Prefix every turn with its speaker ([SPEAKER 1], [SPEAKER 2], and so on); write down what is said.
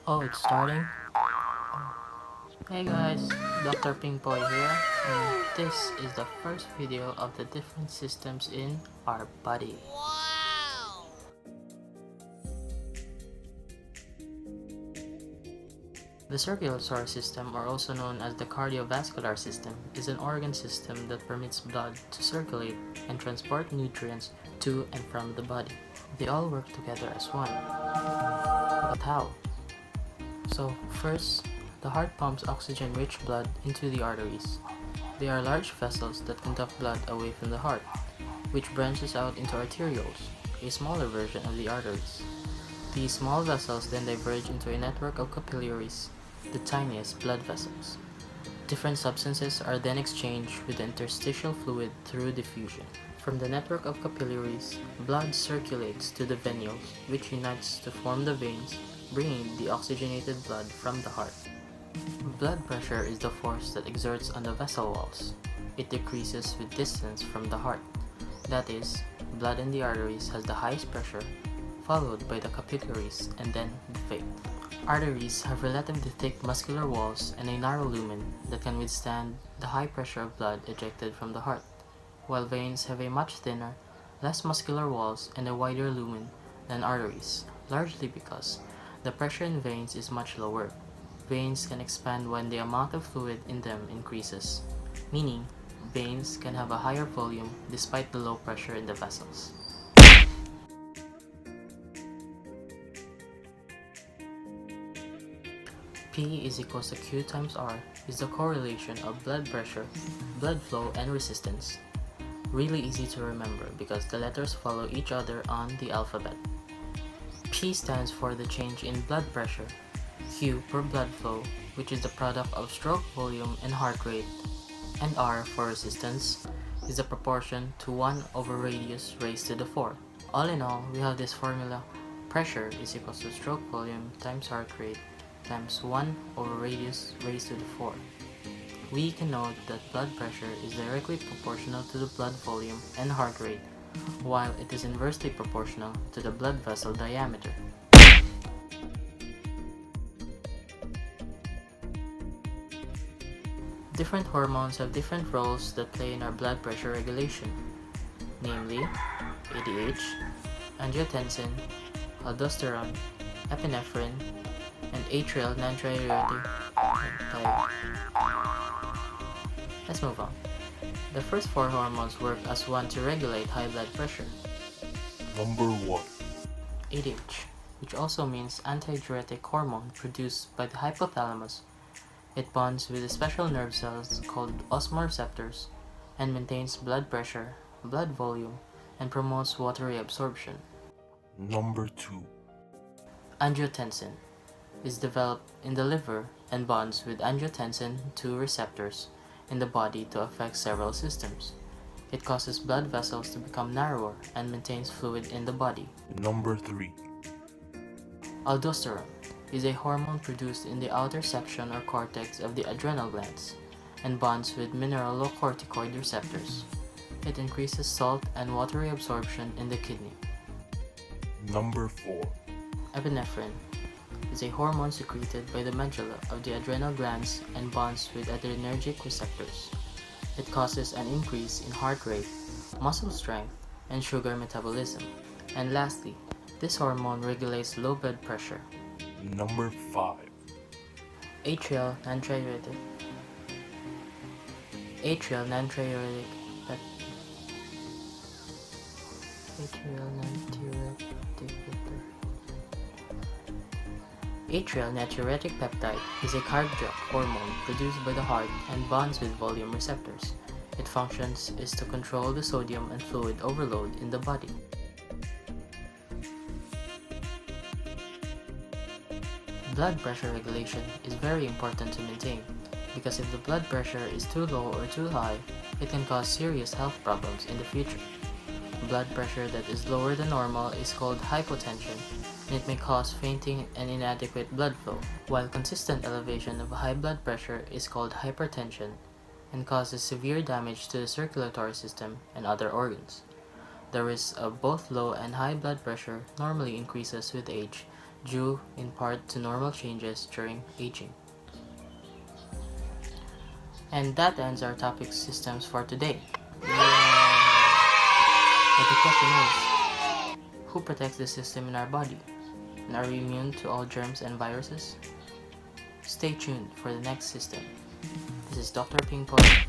[SPEAKER 1] Oh, it's starting? Hey guys, Dr. PingPoy here, and this is the first video of the different systems in our body. The circulatory system, or also known as the cardiovascular system, is an organ system that permits blood to circulate and transport nutrients to and from the body. They all work together as one. But how? So, first, the heart pumps oxygen-rich blood into the arteries. They are large vessels that conduct blood away from the heart, which branches out into arterioles, a smaller version of the arteries. These small vessels then diverge into a network of capillaries, the tiniest blood vessels. Different substances are then exchanged with the interstitial fluid through diffusion. From the network of capillaries, blood circulates to the venules, which unites to form the veins, bringing the oxygenated blood from the heart. Blood pressure is the force that exerts on the vessel walls. It decreases with distance from the heart. That is, blood in the arteries has the highest pressure, followed by the capillaries and then the vein. Arteries have relatively thick muscular walls and a narrow lumen that can withstand the high pressure of blood ejected from the heart, while veins have a much thinner, less muscular walls and a wider lumen than arteries, largely because the pressure in veins is much lower. Veins can expand when the amount of fluid in them increases, meaning veins can have a higher volume despite the low pressure in the vessels. P is equals to Q times R is the correlation of blood pressure, blood flow, and resistance. Really easy to remember because the letters follow each other on the alphabet. P stands for the change in blood pressure, Q per blood flow, which is the product of stroke volume and heart rate, and R for resistance is the proportion to 1 over radius raised to the 4. All in all, we have this formula: pressure is equals to stroke volume times heart rate times 1 over radius raised to the 4. We can note that blood pressure is directly proportional to the blood volume and heart rate, while it is inversely proportional to the blood vessel diameter. Different hormones have different roles that play in our blood pressure regulation, namely ADH, angiotensin, aldosterone, epinephrine, and atrial natriuretic peptide. Let's move on. The first four hormones work as one to regulate high blood pressure.
[SPEAKER 2] Number 1.
[SPEAKER 1] ADH, which also means antidiuretic hormone produced by the hypothalamus. It bonds with the special nerve cells called osmoreceptors and maintains blood pressure, blood volume, and promotes watery absorption.
[SPEAKER 2] Number 2.
[SPEAKER 1] Angiotensin is developed in the liver and bonds with angiotensin II receptors in the body to affect several systems. It causes blood vessels to become narrower and maintains fluid in the body.
[SPEAKER 2] Number 3.
[SPEAKER 1] Aldosterone is a hormone produced in the outer section or cortex of the adrenal glands and bonds with mineralocorticoid receptors. It increases salt and watery absorption in the kidney.
[SPEAKER 2] Number 4.
[SPEAKER 1] Epinephrine is a hormone secreted by the medulla of the adrenal glands and bonds with adrenergic receptors. It causes an increase in heart rate, muscle strength, and sugar metabolism. And lastly, this hormone regulates low blood pressure.
[SPEAKER 2] Number 5.
[SPEAKER 1] Atrial natriuretic Atrial natriuretic peptide is a cardiac hormone produced by the heart and bonds with volume receptors. Its function is to control the sodium and fluid overload in the body. Blood pressure regulation is very important to maintain because if the blood pressure is too low or too high, it can cause serious health problems in the future. Blood pressure that is lower than normal is called hypotension, and it may cause fainting and inadequate blood flow, while consistent elevation of high blood pressure is called hypertension and causes severe damage to the circulatory system and other organs. The risk of both low and high blood pressure normally increases with age due in part to normal changes during aging. And that ends our topic systems for today. But the question is, who protects the system in our body? And are we immune to all germs and viruses? Stay tuned for the next system. This is Dr. PingPoy